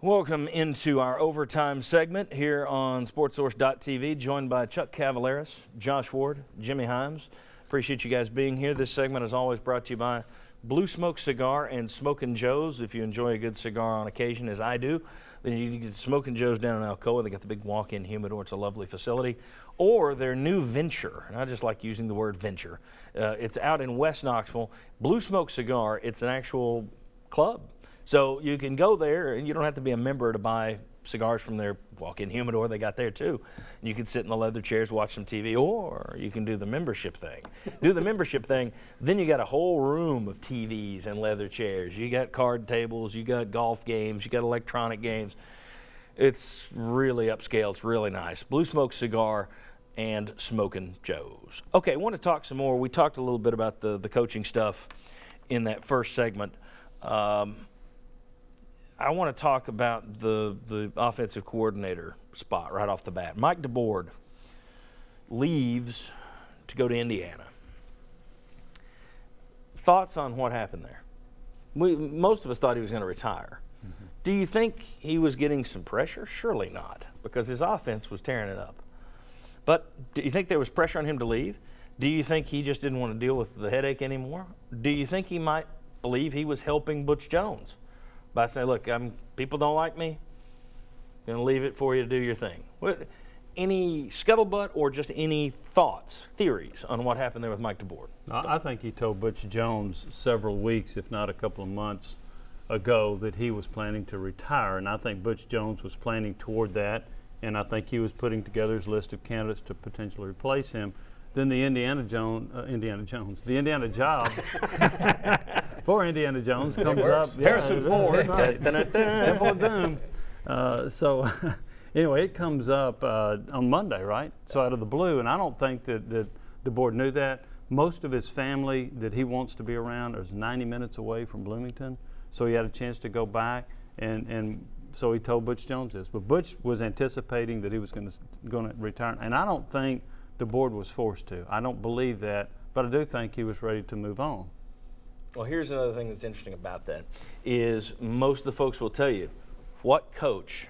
Welcome into our overtime segment here on SportsSource.tv, joined by Chuck Cavaleris, Josh Ward, Jimmy Himes. Appreciate you guys being here. This segment is always brought to you by Blue Smoke Cigar and Smokin' Joe's. If you enjoy a good cigar on occasion, as I do, then you can get Smokin' Joe's down in Alcoa. They got the big walk-in humidor. It's a lovely facility. Or their new venture, and I just like using the word venture. It's out in West Knoxville. Blue Smoke Cigar, it's an actual club. So you can go there, and you don't have to be a member to buy cigars from their walk-in humidor. They got there too. You can sit in the leather chairs, watch some TV, or you can do the membership thing. Do the membership thing, then you got a whole room of TVs and leather chairs. You got card tables, you got golf games, you got electronic games. It's really upscale. It's really nice. Blue Smoke Cigar and Smokin' Joe's. Okay, I want to talk some more. We talked a little bit about the coaching stuff in that first segment. I want to talk about the offensive coordinator spot right off the bat. Mike DeBord leaves to go to Indiana. Thoughts on what happened there? Most of us thought he was going to retire. Mm-hmm. Do you think he was getting some pressure? Surely not, because his offense was tearing it up. But do you think there was pressure on him to leave? Do you think he just didn't want to deal with the headache anymore? Do you think he might believe he was helping Butch Jones by saying, look, people don't like me, I'm going to leave it for you to do your thing? Any scuttlebutt or just any thoughts, theories on what happened there with Mike DeBord? I think he told Butch Jones several weeks, if not a couple of months ago, that he was planning to retire, and I think Butch Jones was planning toward that, and I think he was putting together his list of candidates to potentially replace him. Then the Indiana job for Indiana Jones comes up. Harrison Ford. Temple of Doom. So anyway, it comes up on Monday, right? So out of the blue, and I don't think that DeBord knew that. Most of his family that he wants to be around is 90 minutes away from Bloomington, so he had a chance to go back, and so he told Butch Jones this. But Butch was anticipating that he was going to return, and I don't think DeBord was forced to. I don't believe that, but I do think he was ready to move on. Well, here's another thing that's interesting about that is most of the folks will tell you what coach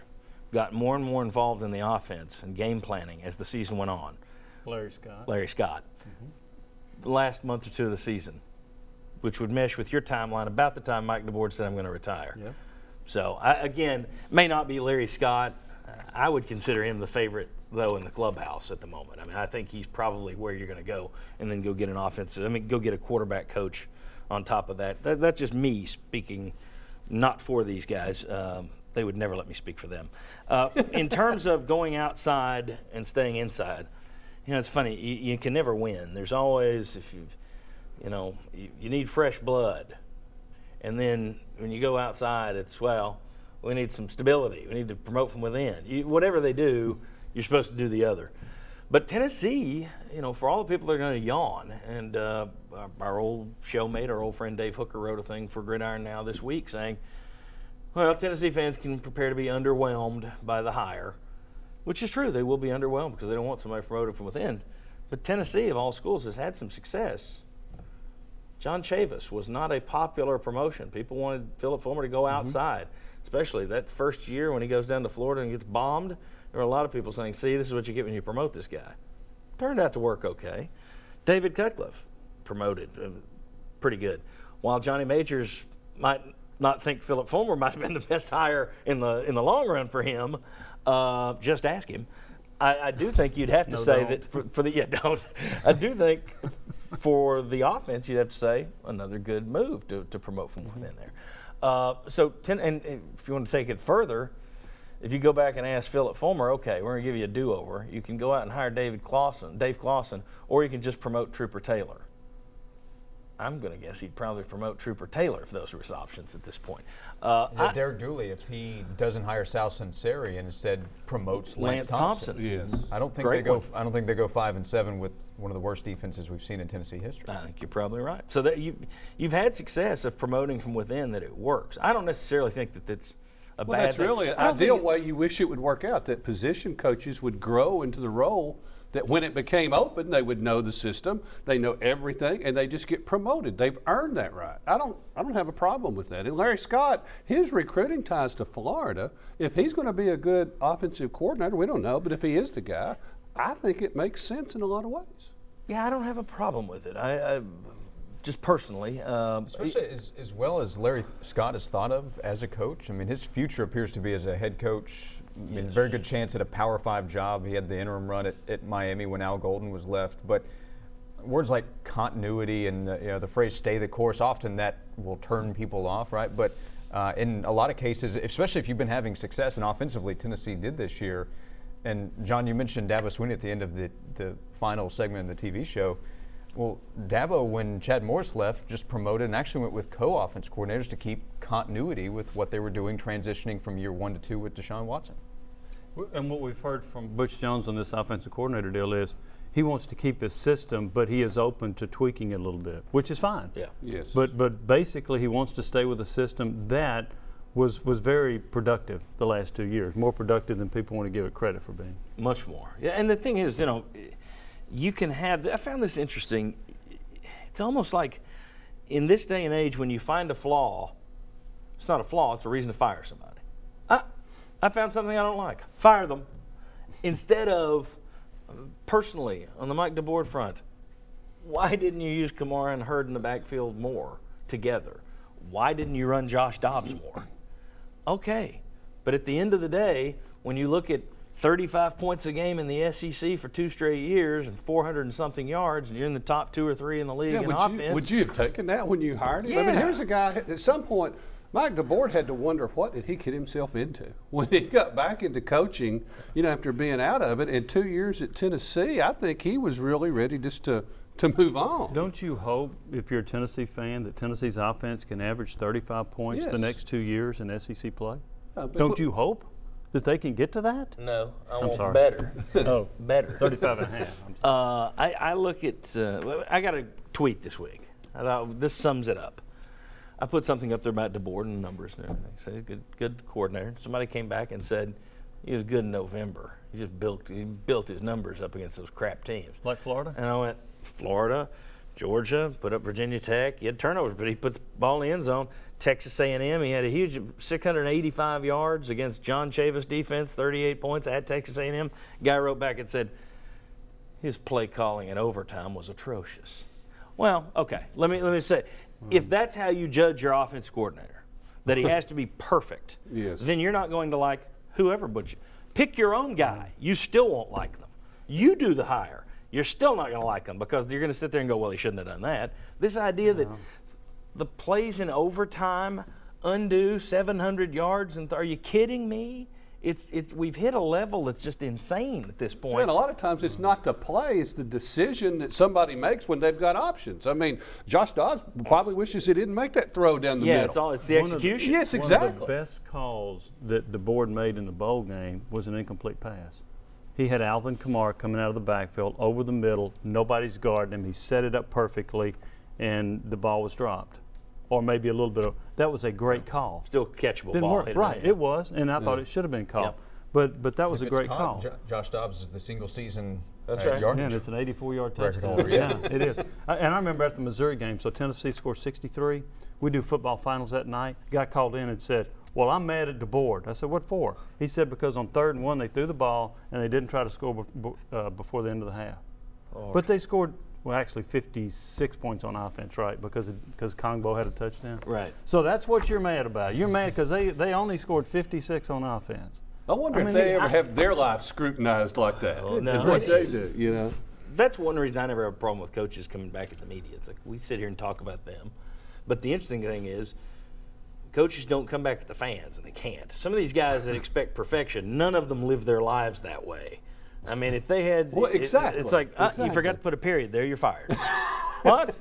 got more and more involved in the offense and game planning as the season went on. Larry Scott. Mm-hmm. The last month or two of the season, which would mesh with your timeline about the time Mike DeBord said, I'm going to retire. Yep. So, again, may not be Larry Scott. I would consider him the favorite, though, in the clubhouse at the moment. I mean, I think he's probably where you're going to go and then go get go get a quarterback coach on top of that. That's just me speaking, not for these guys. They would never let me speak for them. In terms of going outside and staying inside, it's funny. You can never win. There's always, you need fresh blood. And then when you go outside, it's, we need some stability. We need to promote from within. Whatever they do, you're supposed to do the other. But Tennessee, for all the people that are going to yawn, and our old showmate, our old friend Dave Hooker wrote a thing for Gridiron Now this week saying, well, Tennessee fans can prepare to be underwhelmed by the hire, which is true. They will be underwhelmed because they don't want somebody promoted from within. But Tennessee, of all schools, has had some success. John Chavis was not a popular promotion. People wanted Philip Fulmer to go outside, especially that first year when he goes down to Florida and gets bombed. There were a lot of people saying, see, this is what you get when you promote this guy. Turned out to work okay. David Cutcliffe promoted pretty good. While Johnny Majors might not think Philip Fulmer might have been the best hire in the long run for him, just ask him. I do think you'd have to say that for the don't. I do think for the offense you'd have to say another good move to promote from within there. And if you want to take it further, if you go back and ask Philip Fulmer, okay, we're going to give you a do-over. You can go out and hire Dave Clawson, or you can just promote Trooper Taylor. I'm going to guess he'd probably promote Trooper Taylor if those were his options at this point. Derek Dooley, if he doesn't hire Sal Sunseri and instead promotes Lance Thompson. Yes. I don't think they go 5-7 with one of the worst defenses we've seen in Tennessee history. I think you're probably right. So that you've had success of promoting from within, that it works. I don't necessarily think that that's a bad that's thing. really an ideal way you wish it would work out, that position coaches would grow into the role that when it became open, they would know the system, they know everything, and they just get promoted. They've earned that right. I don't have a problem with that. And Larry Scott, his recruiting ties to Florida, if he's going to be a good offensive coordinator, we don't know, but if he is the guy, I think it makes sense in a lot of ways. Yeah, I don't have a problem with it. I just personally. Especially as well as Larry Scott is thought of as a coach. I mean, his future appears to be as a head coach. I mean, very good chance at a Power 5 job. He had the interim run at Miami when Al Golden was left. But words like continuity and the phrase "stay the course," often that will turn people off, right? But in a lot of cases, especially if you've been having success, and offensively Tennessee did this year. And John, you mentioned Dabo Swinney at the end of the final segment of the TV show. Well, Dabo, when Chad Morris left, just promoted and actually went with co-offense coordinators to keep continuity with what they were doing, transitioning from year 1 to 2 with Deshaun Watson. And what we've heard from Butch Jones on this offensive coordinator deal is he wants to keep his system, but he is open to tweaking it a little bit, which is fine. Yeah. Yes. But basically he wants to stay with a system that was very productive the last 2 years, more productive than people want to give it credit for being. Much more. Yeah, and the thing is, you can have, I found this interesting. It's almost like in this day and age when you find a flaw, it's not a flaw, it's a reason to fire somebody. I found something I don't like. Fire them. Instead of, personally, on the Mike DeBoer front, why didn't you use Kamara and Hurd in the backfield more together? Why didn't you run Josh Dobbs more? Okay, but at the end of the day, when you look at 35 points a game in the SEC for 2 straight years and 400 and something yards, and you're in the top 2 or 3 in the league in offense. Would you have taken that when you hired him? I mean, Yeah. here's a guy, at some point, Mike DeBoer had to wonder what did he get himself into when he got back into coaching, after being out of it. And 2 years at Tennessee, I think he was really ready just to move on. Don't you hope, if you're a Tennessee fan, that Tennessee's offense can average 35 points the Yes. next 2 years in SEC play? But Don't you hope that they can get to that? No, I I'm want sorry. better. Oh, Better. 35 and a half. I'm sorry. I look at, I got a tweet this week. I thought this sums it up. I put something up there about DeBoer and numbers and everything. So he's a good coordinator. Somebody came back and said he was good in November. He built his numbers up against those crap teams. Like Florida? And I went, Florida, Georgia, put up Virginia Tech. He had turnovers, but he put the ball in the end zone. Texas A&M, he had a huge 685 yards against John Chavis defense, 38 points at Texas A&M. Guy wrote back and said his play calling in overtime was atrocious. Well, okay, let me say, if that's how you judge your offense coordinator, that he has to be perfect, Yes. then you're not going to like whoever but you. Pick your own guy. You still won't like them. You do the hire. You're still not going to like them because you're going to sit there and go, well, he shouldn't have done that. This idea that the plays in overtime undo 700 yards, and are you kidding me? We've hit a level that's just insane at this point. And a lot of times it's not the play, it's the decision that somebody makes when they've got options. I mean, Josh Dobbs probably wishes he didn't make that throw down the middle. It's the execution. Yes, One of exactly. the best calls that the board made in the bowl game was an incomplete pass. He had Alvin Kamara coming out of the backfield over the middle. Nobody's guarding him. He set it up perfectly, and the ball was dropped. Or maybe a little bit of – that was a great call. Still catchable Didn't ball. work. hit Right, in. it was, and I thought it should have been called. Yep. But that was If a it's great caught, call. Josh Dobbs is the single season That's right. Yeah, yardage. and it's an 84-yard Record touchdown. holder, yeah. It is. And I remember at the Missouri game, so Tennessee scored 63. We do football finals that night. Guy called in and said, well, I'm mad at DeBoer. I said, what for? He said, because on 3rd and 1, they threw the ball, and they didn't try to score before the end of the half. But they scored, well, actually 56 points on offense, right, because Kongbo had a touchdown. Right. So that's what you're mad about. You're mad because they only scored 56 on offense. I wonder if they ever have their life scrutinized like that. no. What they do, That's one reason I never have a problem with coaches coming back at the media. It's like we sit here and talk about them. But the interesting thing is coaches don't come back at the fans, and they can't. Some of these guys that expect perfection, none of them live their lives that way. I mean, if they had, Well, exactly. it's like you Exactly. forgot to put a period there. You're fired. What?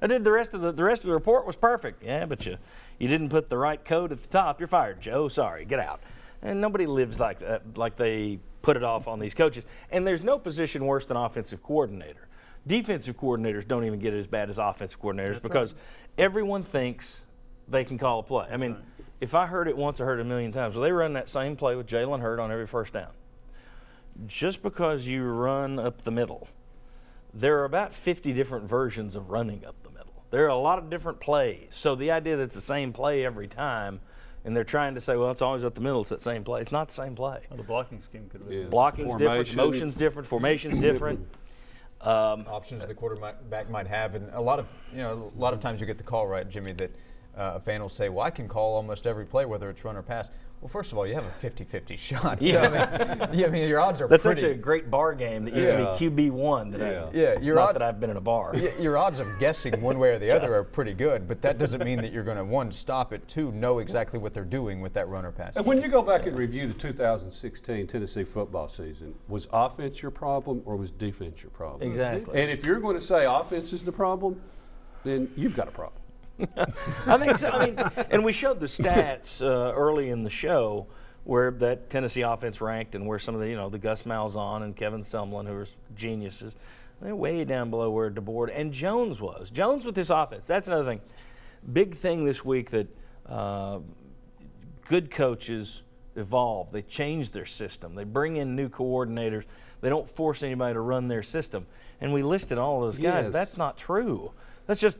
I did the rest of the report was perfect. Yeah, but you didn't put the right code at the top. You're fired, Joe. Sorry, get out. And nobody lives like that. Like they put it off on these coaches. And there's no position worse than offensive coordinator. Defensive coordinators don't even get it as bad as offensive coordinators because everyone thinks they can call a play. I mean, if I heard it once, I heard it a million times. Well, they run that same play with Jalen Hurd on every first down. just because you run up the middle, there are about 50 different versions of running up the middle. There are a lot of different plays. So the idea that it's the same play every time, and they're trying to say, well, it's always up the middle, it's that same play. It's not the same play. Well, the blocking scheme could be. Yeah. Blocking's different, Formation. motion's different, formation's different. Options the quarterback might have, and a lot of times you get the call, right, Jimmy, that a fan will say, well, I can call almost every play, whether it's run or pass. Well, first of all, you have a 50-50 shot. So, I mean, your odds are That's pretty. actually a great bar game that used to be QB1. That I've been in a bar. Your odds of guessing one way or the other are pretty good, but that doesn't mean that you're going to, one, stop it, two, know exactly what they're doing with that run or pass. And when you go back and review the 2016 Tennessee football season, was offense your problem or was defense your problem? Exactly. And if you're going to say offense is the problem, then you've got a problem. I think so. I mean, and we showed the stats early in the show where that Tennessee offense ranked and where some of the, the Gus Malzahn and Kevin Sumlin, who are geniuses, they're way down below where DeBoer and Jones was. Jones with this offense, that's another thing. Big thing this week that good coaches evolve. They change their system. They bring in new coordinators. They don't force anybody to run their system. And we listed all of those guys. Yes. That's not true. That's just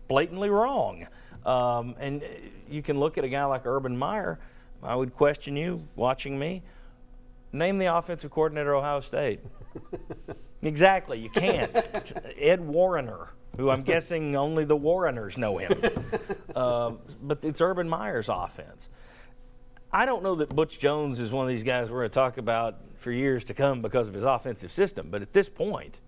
blatantly wrong. And you can look at a guy like Urban Meyer. I would question you, watching me, name the offensive coordinator of Ohio State. Exactly, you can't. It's Ed Warrener, who I'm guessing only the Warreners know him. But it's Urban Meyer's offense. I don't know that Butch Jones is one of these guys we're going to talk about for years to come because of his offensive system. But at this point,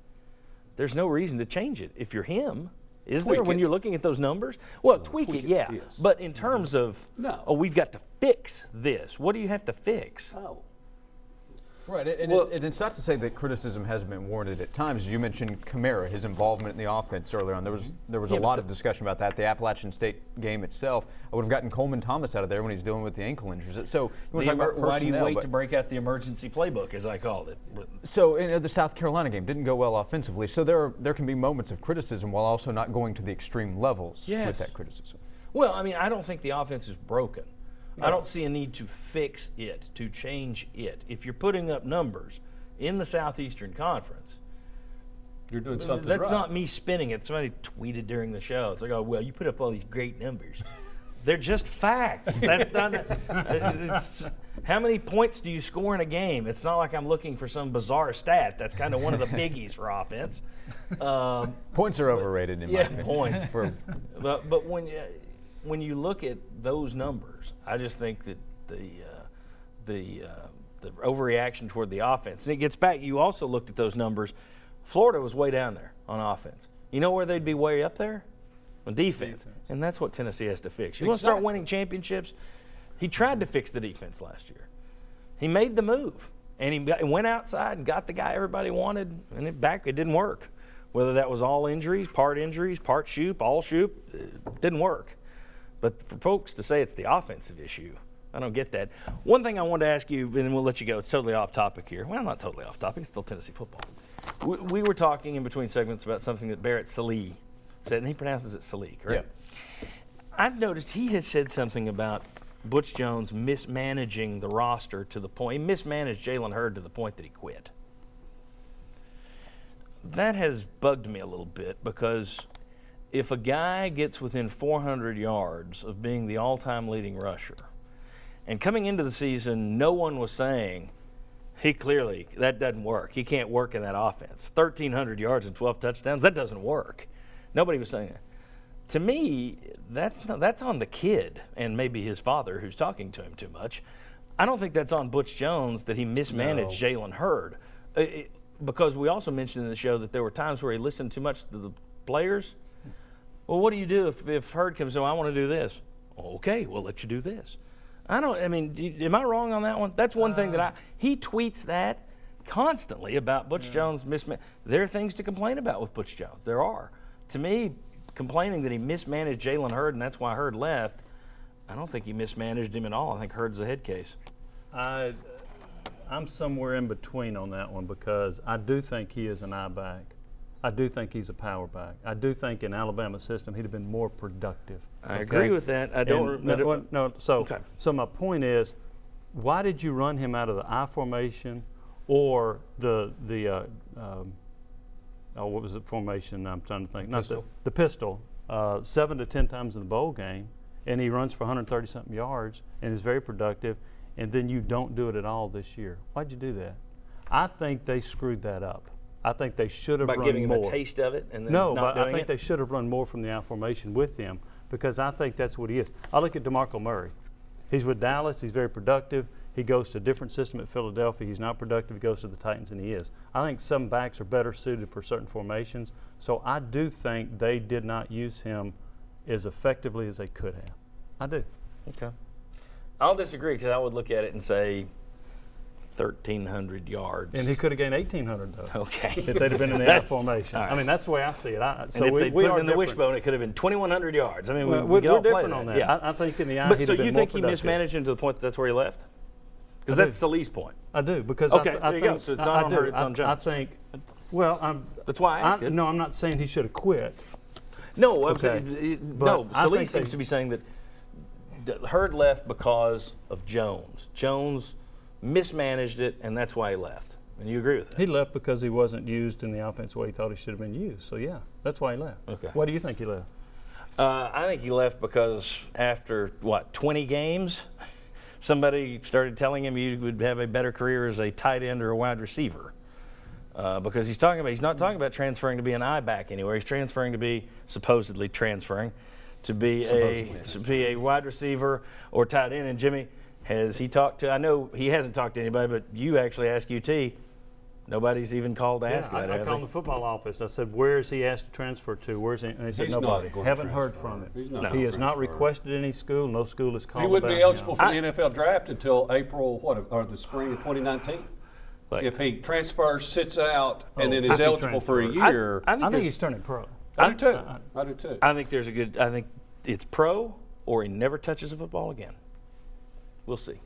there's no reason to change it. If you're him, is there, Tweak when it. you're looking at those numbers? Well, tweak it, yeah. yes. But in terms of, No. we've got to fix this. What do you have to fix? Oh. Right, and Well- it's not to say that criticism hasn't been warranted at times. As you mentioned, Kamara, his involvement in the offense earlier on, there was Yeah, a but lot of discussion about that. The Appalachian State game itself, I would have gotten Coleman Thomas out of there when he's dealing with the ankle injuries. So you want to talk about Why do you personnel, wait but- to break out the emergency playbook, as I called it? So the South Carolina game didn't go well offensively. So there can be moments of criticism while also not going to the extreme levels Yes. with that criticism. Well, I mean, I don't think the offense is broken. I don't see a need to fix it, to change it. If you're putting up numbers in the Southeastern Conference, You're doing something that's right. not me spinning it. Somebody tweeted during the show. It's like, oh, well, you put up all these great numbers. They're just facts. That's not. It's, how many points do you score in a game? It's not like I'm looking for some bizarre stat. That's kind of one of the biggies for offense. Points are overrated in my opinion. Points. But when you look at those numbers, I just think that the overreaction toward the offense, and it gets back. You also looked at those numbers. Florida was way down there on offense. You know where they'd be way up there? On defense. And that's what Tennessee has to fix. You want to start winning championships? He tried to fix the defense last year. He made the move, and he went outside and got the guy everybody wanted, and it didn't work. Whether that was all injuries, part shoot, all shoot, it didn't work. But for folks to say it's the offensive issue, I don't get that. One thing I wanted to ask you, and then we'll let you go. It's totally off topic here. Well, not totally off topic. It's still Tennessee football. We were talking in between segments about something that Barrett Sallee said, and he pronounces it Sallee, correct? Yeah. I've noticed he has said something about Butch Jones mismanaging the roster to the point, he mismanaged Jalen Hurd to the point that he quit. That has bugged me a little bit because if a guy gets within 400 yards of being the all-time leading rusher, and coming into the season, no one was saying, that doesn't work. He can't work in that offense. 1,300 yards and 12 touchdowns, that doesn't work. Nobody was saying that. To me, that's on the kid and maybe his father who's talking to him too much. I don't think that's on Butch Jones that he mismanaged Jalen Hurd. Because we also mentioned in the show that there were times where he listened too much to the players. Well, what do you do if Hurd comes in, I want to do this? Okay, we'll let you do this. Am I wrong on that one? That's one thing that he tweets that constantly about Butch Jones mismanaging. There are things to complain about with Butch Jones. There are. To me, complaining that he mismanaged Jalen Hurd and that's why Hurd left, I don't think he mismanaged him at all. I think Hurd's a head case. I'm somewhere in between on that one because I do think he is an eye back. I do think he's a power back. I do think in Alabama's system he'd have been more productive. I agree with that. I don't. So Okay. So my point is, why did you run him out of the I formation or the what was the formation? I'm trying to think. Not Pistol. the pistol. 7 to 10 times in the bowl game, and he runs for 130 something yards and is very productive. And then you don't do it at all this year. Why'd you do that? I think they screwed that up. I think they should have By run giving more. him a taste of it and then No, not but I doing think it? they should have run more from the I formation with him, because I think that's what he is. I look at DeMarco Murray. He's with Dallas. He's very productive. He goes to a different system at Philadelphia. He's not productive. He goes to the Titans, and he is. I think some backs are better suited for certain formations. So I do think they did not use him as effectively as they could have. I do. Okay. I'll disagree because I would look at it and say 1,300 yards. And he could have gained 1,800 though. Okay. If they'd have been in the I That's- formation. all right. I mean, that's the way I see it. And if they put it in the wishbone, it could have been 2,100 yards. I mean, Well, we could we're all play different on that. Yeah. I think in the eye, But he'd so have been you more think he productive. mismanaged him to the point that's where he left? Because I that's do. Salee's point. I do, because Okay, I there you think go. So it's I- not I on do. her, it's on I Jones. think. Well, That's why I asked it. No, I'm not saying he should have quit. No, I'm Okay. saying, But no. I Salee think seems they- to be saying that Hurd left because of Jones. Jones mismanaged it, and that's why he left. And you agree with that? He left because he wasn't used in the offense the way he thought he should have been used. So yeah, that's why he left. Okay. Why do you think he left? I think he left because after, 20 games, somebody started telling him you would have a better career as a tight end or a wide receiver. Because he's not talking about transferring to be an eye back anywhere. He's transferring to be, supposedly transferring, to be a wide receiver or tight end. And Jimmy, has he talked to, I know he hasn't talked to anybody, but you actually asked UT. Nobody's even called to ask about it. I have called they? the football office. I said, "Where is he asked to transfer to? Where's he?" And they said, He's not "Nobody. going to Haven't heard transfer. from him. He's not He going has to not transfer. requested any school. No school has called He wouldn't about be eligible him. for the NFL draft until April, or the spring of 2019. Like, If he transfers, sits out, and then if is he eligible for a transfers. year. I I think there's- he's turning pro. I do too. I do too. I think there's a good. I think it's pro or he never touches a football again. We'll see.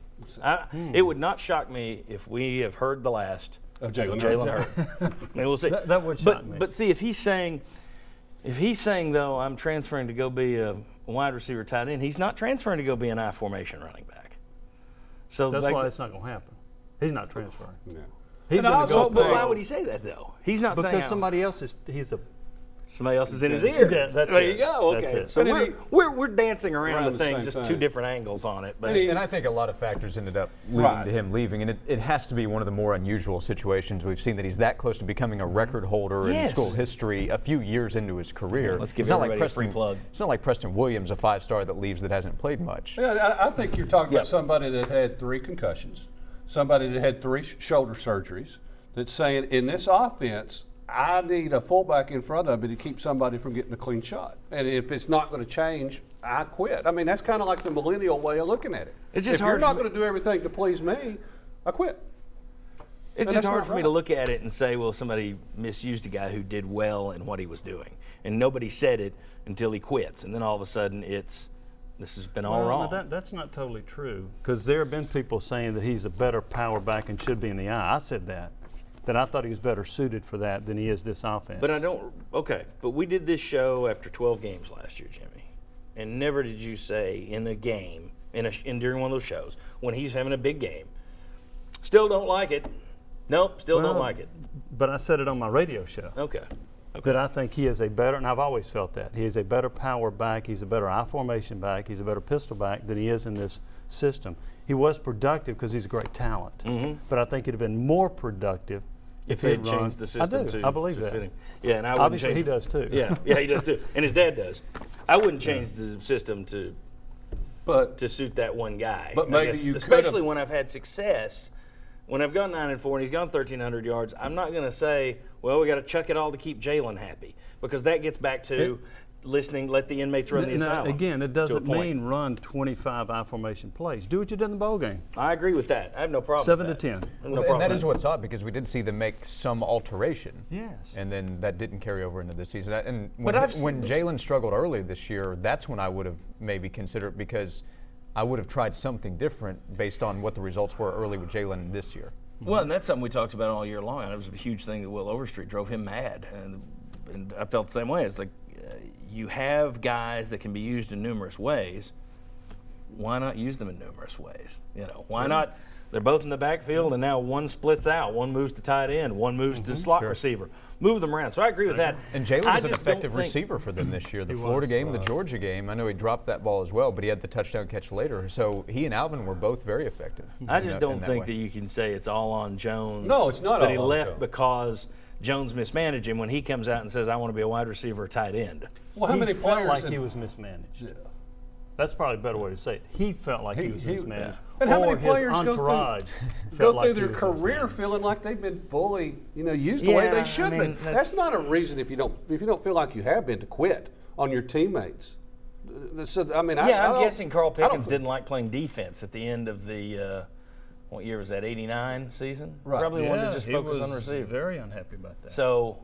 It would not shock me if we have heard the last Of Jalen Hurd. I mean, we'll see. That would shock me. But see, if he's saying though I'm transferring to go be a wide receiver tight end, he's not transferring to go be an I formation running back. So That's like, why it's not going to happen. He's not transferring. Yeah. He's And going to also- go. but play- why would he say that though? He's not saying Because how- somebody else is. He's a. somebody else is in his Yeah, ear. that's there it. you go. That's Okay, it. so And then we're dancing around Around the the thing, same just thing. two different angles on it. But And And I think a lot of factors ended up leading Right. to him leaving, and it has to be one of the more unusual situations we've seen, that he's that close to becoming a record holder in Yes. school history a few years into his career. Let's give It's not everybody a free Preston, plug. It's not like Preston Williams, a five-star that leaves that hasn't played much. Yeah, I think you're talking Yep. about somebody that had 3 concussions, somebody that had 3 shoulder surgeries, that's saying, in this offense, I need a fullback in front of me to keep somebody from getting a clean shot. And if it's not going to change, I quit. I mean, that's kind of like the millennial way of looking at it. It's just if you're hard not for going to do everything to please me, I quit. it's And just that's hard not for me right. to look at it and say, well, somebody misused a guy who did well in what he was doing, and nobody said it until he quits, and then all of a sudden this has been all Well, wrong. that's not totally true, because there have been people saying that he's a better power back and should be in the eye. I said that I thought he was better suited for that than he is this offense. But I don't. Okay, but we did this show after 12 games last year, Jimmy, and never did you say in a game, in during one of those shows when he's having a big game, still don't like it. Nope, still don't Well, like it. But I said it on my radio show Okay. that I think he is a better, and I've always felt that he is a better power back. He's a better I formation back. He's a better pistol back than he is in this system. He was productive because he's a great talent, but I think he'd have been more productive If he they had had run- changed the system I do. to I believe to that. fit him. Yeah, and I wouldn't Obviously, change he does too. Yeah, he does too, and his dad does. I wouldn't change the system to But suit that one guy. But I maybe guess, you could've- especially when I've had success. When I've gone 9-4 and he's gone 1,300 yards, I'm not going to say, well, we got to chuck it all to keep Jalen happy, because that gets back to listening. Let the inmates run the Now, asylum. again, it to a doesn't point. mean run 25 I formation plays. Do what you did in the bowl game. I agree with that. I have no problem. 7 with to that. 10. I have no problem And that with is what's odd, because we did see them make some alteration. Yes. And then that didn't carry over into this season. And But when Jalen struggled early this year, that's when I would have maybe considered, because I would have tried something different based on what the results were early with Jalen this year. Well, and that's something we talked about all year long. And it was a huge thing that Will Overstreet drove him mad. And I felt the same way. It's like you have guys that can be used in numerous ways. why not use them in numerous ways? Why not? They're both in the backfield, and now one splits out. One moves to tight end. One moves to slot receiver. Move them around. So I agree with that. And Jalen I was an just effective don't think- receiver for them this year. The Florida game, the Georgia game, I know he dropped that ball as well, but he had the touchdown catch later. So he and Alvin were both very effective. I in just that- don't in that think way. that you can say it's all on Jones. No, it's not But all he on left Jones. because Jones mismanaged him when he comes out and says, I want to be a wide receiver or tight end. Well, how He many felt players? like in- he was mismanaged. That's probably a better way to say it. He felt like he was mismanaged. And how many or players his go entourage through felt like their he was career mismanaged. feeling like they've been fully, used the way Yeah, they I should mean, be? that's- That's not a reason if you don't feel like you have been to quit on your teammates. So, I mean, Yeah, I I'm don't- guessing Carl I don't Pickens think- didn't like playing defense at the end of the, what year was that, 89 season? Right. Probably wanted to just he focus was on receiver. very unhappy about that. So,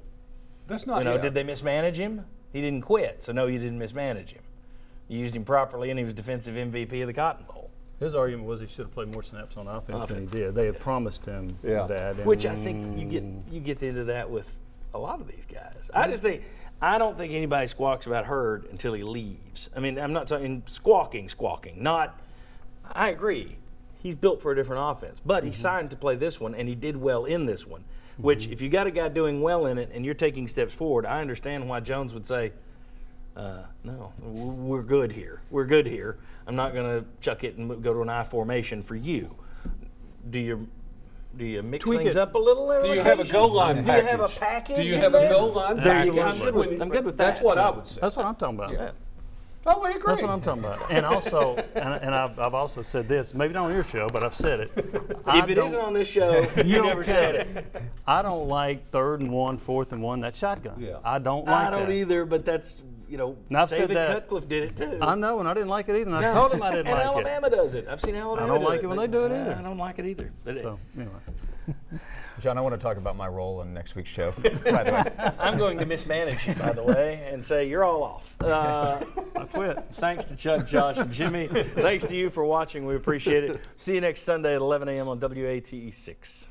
That's not. yeah. did they mismanage him? He didn't quit, so no, you didn't mismanage him. You used him properly, and he was defensive MVP of the Cotton Bowl. His argument was he should have played more snaps on offense than he did. They had promised him Yeah. that. And Which I think you get into that with a lot of these guys. I don't think anybody squawks about Hurd until he leaves. I mean, I'm not talking squawking. Not. I agree. He's built for a different offense, but he signed to play this one, and he did well in this one. Which, if you got a guy doing well in it, and you're taking steps forward, I understand why Jones would say, "No, we're good here. We're good here. I'm not going to chuck it and go to an I formation for you." Do you mix Tweak things it. up a little? Do you have a goal line Do you have a package? package? Do you in have a there? goal line There you package? go. I'm good with That's that. what I would say. That's what I'm talking about. Yeah. Oh, we agree. That's what I'm talking about. And also, and I've also said this, maybe not on your show, but I've said it. If it isn't on this show, you don't never count said it. it. I don't like 3rd and 1, 4th and 1, that shotgun. Yeah. I don't like I don't that. either, but that's, Now, I've said David that. Cutcliffe did it too. I know, and I didn't like it either. And I told him I didn't and like Alabama does it. I've seen Alabama don't do like it when they do it but, either. I don't like it either. But it. So, anyway. John, I want to talk about my role in next week's show, by the way. I'm going to mismanage you, by the way, and say you're all off. I quit. Thanks to Chuck, Josh, and Jimmy. Thanks to you for watching. We appreciate it. See you next Sunday at 11 a.m. on WATE 6.